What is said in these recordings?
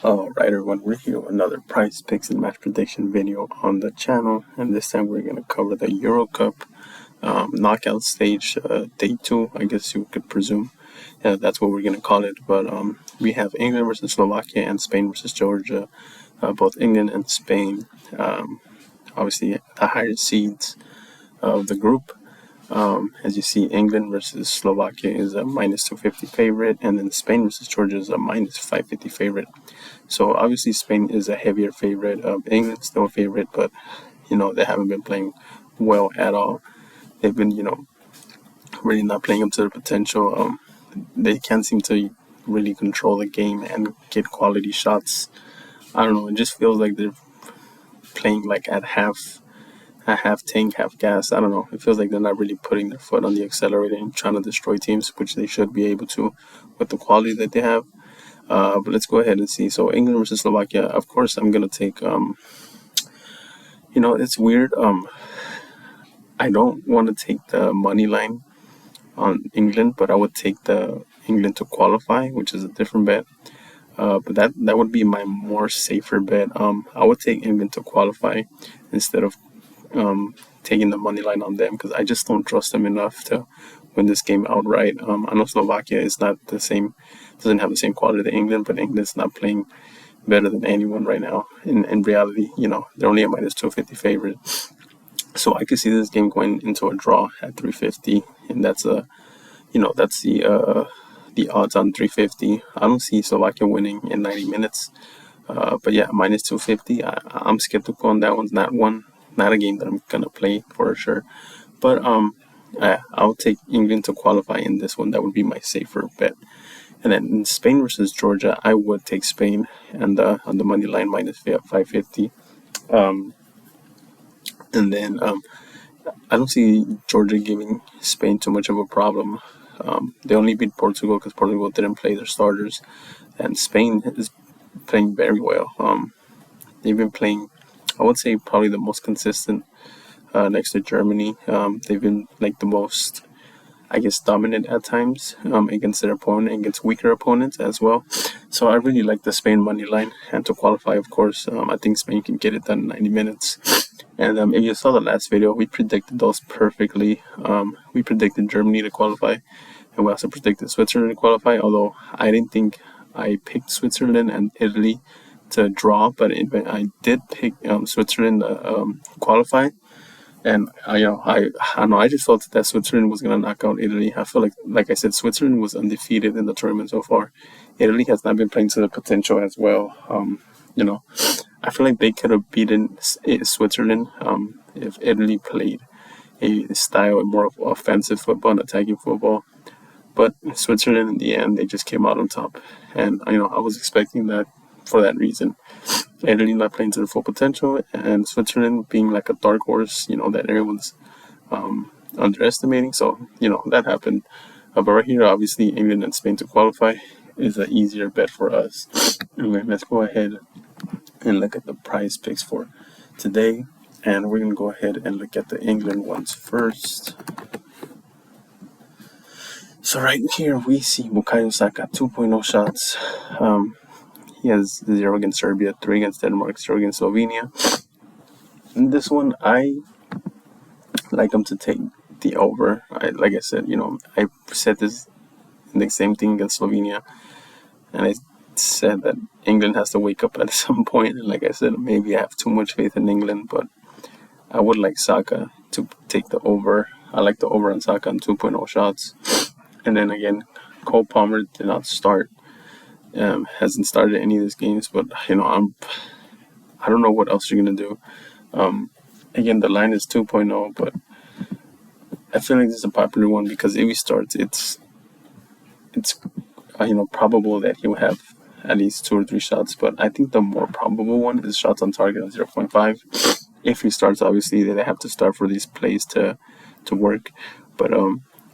Alright everyone, we're here with another prize picks and match prediction video on the channel, and this time we're going to cover the Euro Cup knockout stage, day 2, I guess you could presume. Yeah, that's what we're going to call it, but we have England versus Slovakia and Spain versus Georgia. Both England and Spain, obviously the higher seeds of the group. As you see, England versus Slovakia is a minus 250 favorite, and then Spain versus Georgia is a minus 550 favorite. So obviously Spain is a heavier favorite. England's still a favorite, but they haven't been playing well at all. They've been really not playing up to their potential. They can't seem to really control the game and get quality shots. I don't know. It just feels like they're playing like at half tank, half gas. I don't know. It feels like they're not really putting their foot on the accelerator and trying to destroy teams, which they should be able to with the quality that they have. But let's go ahead and see. So England versus Slovakia. Of course, I'm gonna take. It's weird. I don't want to take the money line on England, but I would take the England to qualify, which is a different bet. But that would be my more safer bet. I would take England to qualify instead of taking the money line on them, because I just don't trust them enough to win this game outright. I know Slovakia is not the same, doesn't have the same quality as England, but England's not playing better than anyone right now. In reality, they're only a minus 250 favorite. So I could see this game going into a draw at 350, and that's the odds on 350. I don't see Slovakia winning in 90 minutes. But yeah, minus 250. I'm skeptical on that one. Not a game that I'm gonna play for sure. But I'll take England to qualify in this one. That would be my safer bet. And then in Spain versus Georgia, I would take Spain and on the money line minus 550. And then I don't see Georgia giving Spain too much of a problem. They only beat Portugal because Portugal didn't play their starters, and Spain is playing very well. They've been playing, I would say, probably the most consistent next to Germany. They've been like the most, I guess, dominant at times against their opponent, against weaker opponents as well. So I really like the Spain money line, and to qualify, of course, I think Spain can get it done in 90 minutes. And if you saw the last video, we predicted those perfectly. We predicted Germany to qualify, and we also predicted Switzerland to qualify, although I didn't think I picked Switzerland and Italy to draw, but I did pick Switzerland to qualify. And I don't know, I just felt that Switzerland was going to knock out Italy. I feel like I said, Switzerland was undefeated in the tournament so far. Italy has not been playing to the potential as well. I feel like they could have beaten Switzerland if Italy played a style of more offensive football and attacking football. But Switzerland, in the end, they just came out on top. And, I was expecting that for that reason. Italy not playing to their full potential, and Switzerland being like a dark horse, that everyone's underestimating. So, that happened. But right here, obviously, England and Spain to qualify is an easier bet for us. Anyway, let's go ahead and look at the prize picks for today. And we're going to go ahead and look at the England ones first. So right here, we see Bukayo Saka 2.0 shots. He has 0 against Serbia, 3 against Denmark, 0 against Slovenia. In this one, I like him to take the over. Like I said, I said this the same thing against Slovenia, and I said that England has to wake up at some point. And like I said, maybe I have too much faith in England, but I would like Saka to take the over. I like the over on Saka on 2.0 shots. And then again, Cole Palmer did not start. Hasn't started any of these games, but I don't know what else you're gonna do. Again, the line is 2.0, but I feel like this is a popular one because if he starts, it's probable that he will have at least 2 or 3 shots. But I think the more probable one is shots on target of 0.5. If he starts, obviously they have to start for these plays to work. But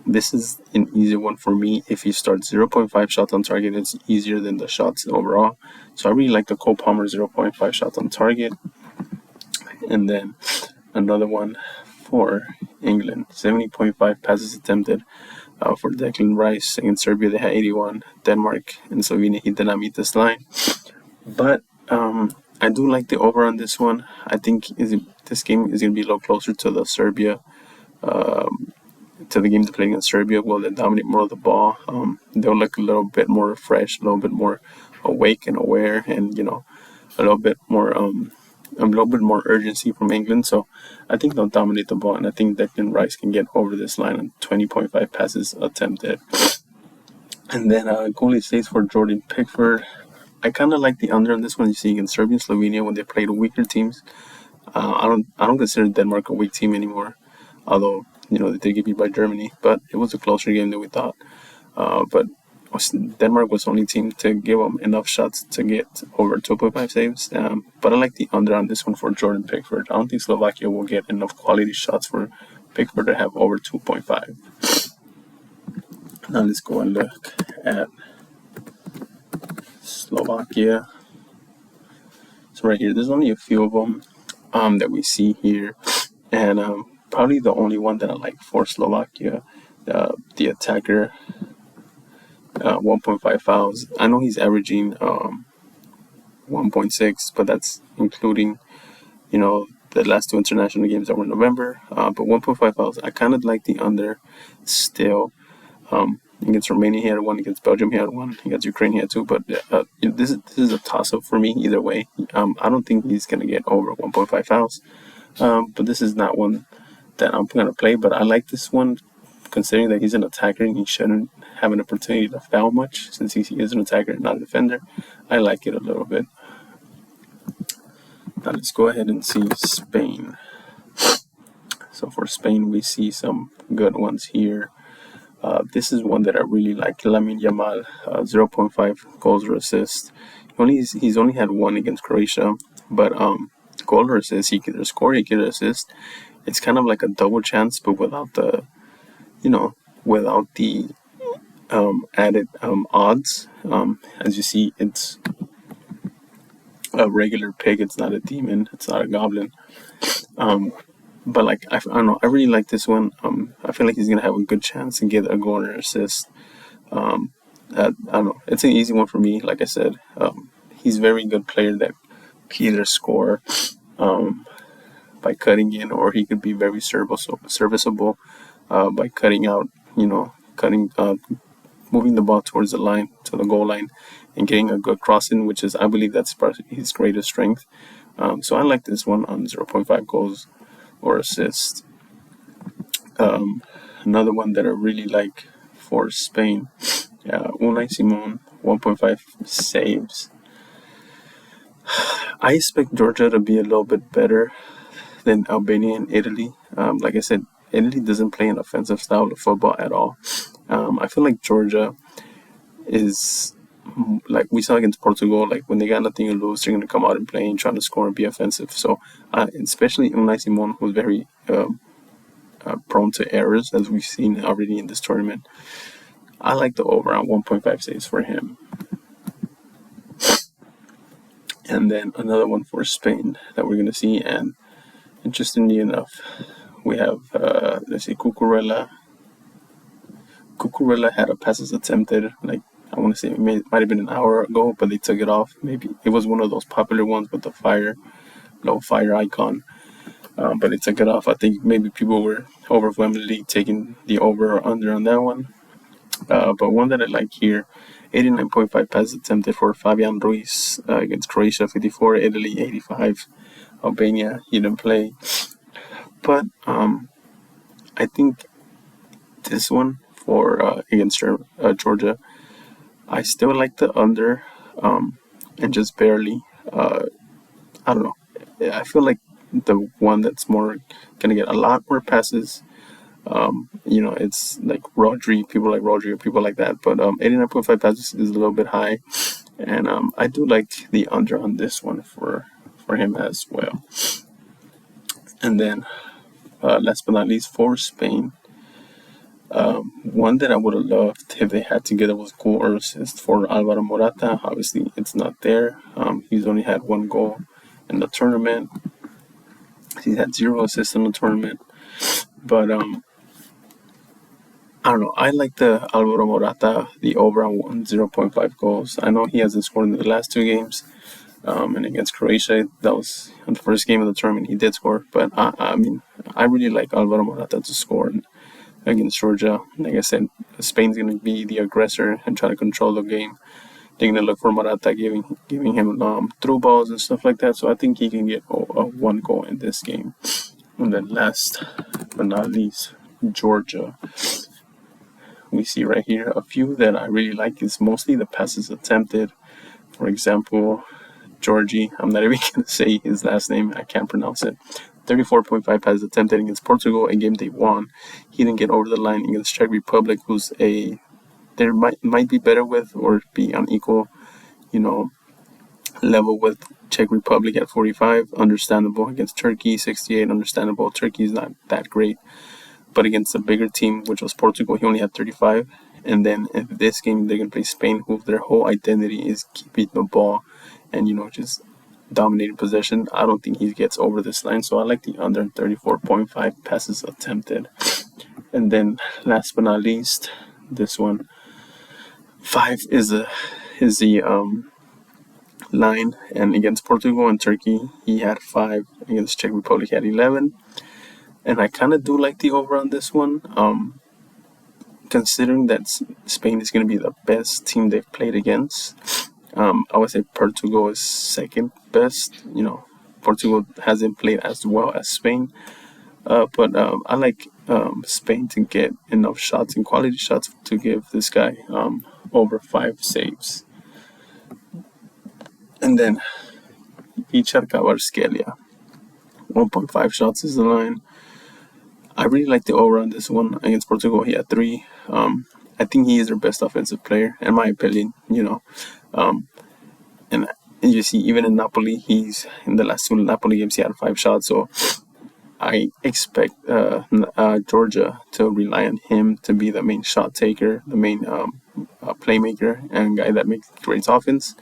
this is an easier one for me. If he starts 0.5 shots on target, it's easier than the shots overall. So I really like the Cole Palmer 0.5 shots on target. And then another one for England, 70.5 passes attempted for Declan Rice. Against Serbia, they had 81. Denmark and Slovenia, he did not meet this line. But I do like the over on this one. I think this game is going to be a little closer to the Serbia, to the game they're playing against Serbia. Will they dominate more of the ball? They'll look a little bit more fresh, a little bit more awake and aware, and a little bit more urgency from England. So I think they'll dominate the ball, and I think Declan Rice can get over this line on 20.5 passes attempted. And then goalie saves for Jordan Pickford. I kind of like the under on this one. You see against Serbia and Slovenia when they played weaker teams. I don't consider Denmark a weak team anymore, although they did get beat by Germany. But it was a closer game than we thought. But Denmark was the only team to give them enough shots to get over 2.5 saves. But I like the under on this one for Jordan Pickford. I don't think Slovakia will get enough quality shots for Pickford to have over 2.5. Now let's go and look at Slovakia. So right here, there's only a few of them that we see here, and probably the only one that I like for Slovakia, the attacker, 1.5 fouls. I know he's averaging 1.6, but that's including the last two international games that were in November. But 1.5 fouls, I kind of like the under still. Against Romania, he had one. Against Belgium, he had one. Against Ukraine, he had two. But this is a toss-up for me either way. I don't think he's going to get over 1.5 fouls. But this is not one that I'm going to play. But I like this one, considering that he's an attacker and he shouldn't have an opportunity to foul much, since he is an attacker and not a defender. I like it a little bit. Now let's go ahead and see Spain. So for Spain, we see some good ones here. This is one that I really like. Lamine Yamal, 0.5 goals or assists. He's only had one against Croatia, but goal or assist, he can either score, he can assist. It's kind of like a double chance, but without the added odds. As you see, it's a regular pig. It's not a demon. It's not a goblin. But I don't know. I really like this one. I feel like he's gonna have a good chance to get a goal or assist. I don't know. It's an easy one for me. Like I said, he's a very good player that can either score by cutting in, or he could be very serviceable by cutting out. Moving the ball towards the line, to the goal line, and getting a good cross in, which is, I believe, that's his greatest strength. So I like this one on 0.5 goals or assist. Another one that I really like for Spain, Unai Simon, 1.5 saves. I expect Georgia to be a little bit better than Albania and Italy. Like I said, Italy doesn't play an offensive style of football at all. I feel like Georgia is, like we saw against Portugal, like when they got nothing to lose, they're going to come out and play and try to score and be offensive. So, especially Unai Simon, who's very prone to errors, as we've seen already in this tournament. I like the over on 1.5 saves for him. And then another one for Spain that we're going to see, and interestingly enough, we have, let's see, Cucurella. Cucurella had a passes attempted, I want to say it might have been an hour ago, but they took it off. Maybe it was one of those popular ones with the low fire icon, but they took it off. I think maybe people were overwhelmingly taking the over or under on that one. But one that I like here, 89.5 passes attempted for Fabian Ruiz against Croatia, 54, Italy, 85, Albania, he didn't play. But I think this one for against Georgia, I still like the under, and just barely. I don't know. I feel like the one that's more gonna get a lot more passes. It's like Rodri, people like that. But 89.5 passes is a little bit high, and I do like the under on this one for him as well. And then, last but not least, for Spain, one that I would have loved if they had together was goal or assist for Alvaro Morata. Obviously, it's not there. He's only had one goal in the tournament. He's had 0 assists in the tournament. But I don't know. I like the Alvaro Morata, the over on 0.5 goals. I know he hasn't scored in the last 2 games, And against Croatia, that was the first game of the tournament. He did score, but I mean, I really like Alvaro Morata to score. And against Georgia, like I said, Spain's going to be the aggressor and try to control the game. They're going to look for Morata, giving him through balls and stuff like that. So I think he can get one goal in this game. And then last but not least, Georgia. We see right here a few that I really like is mostly the passes attempted. For example, Georgie, I'm not even going to say his last name, I can't pronounce it. 34.5 passes attempted against Portugal, a game they won. He didn't get over the line against Czech Republic, who's there might be better with or be on equal, level with Czech Republic at 45. Understandable. Against Turkey, 68. Understandable. Turkey's not that great. But against a bigger team, which was Portugal, he only had 35. And then in this game, they're going to play Spain, who their whole identity is keeping the ball and, just dominating possession. I don't think he gets over this line. So I like the under 34.5 passes attempted. And then last but not least, this one, 5 is the line. And against Portugal and Turkey, he had 5. Against Czech Republic, he had 11. And I kind of do like the over on this one, considering that Spain is going to be the best team they've played against. I would say Portugal is second best. Portugal hasn't played as well as Spain. But I like Spain to get enough shots and quality shots to give this guy over 5 saves. And then Kvaratskhelia, 1.5 shots is the line. I really like the over on this one. Against Portugal, he had 3. I think he is their best offensive player, in my opinion, and you see, even in Napoli, he's in the last 2 Napoli games, he had 5 shots. So I expect Georgia to rely on him to be the main shot taker, the main playmaker, and guy that makes great offense.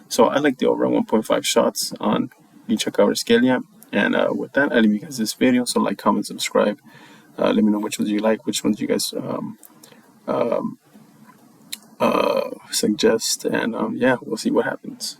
So I like the over 1.5 shots on Kvaratskhelia. And with that, I leave you guys this video. So like, comment, subscribe. Let me know which ones you like, which ones you guys suggest. And yeah, we'll see what happens.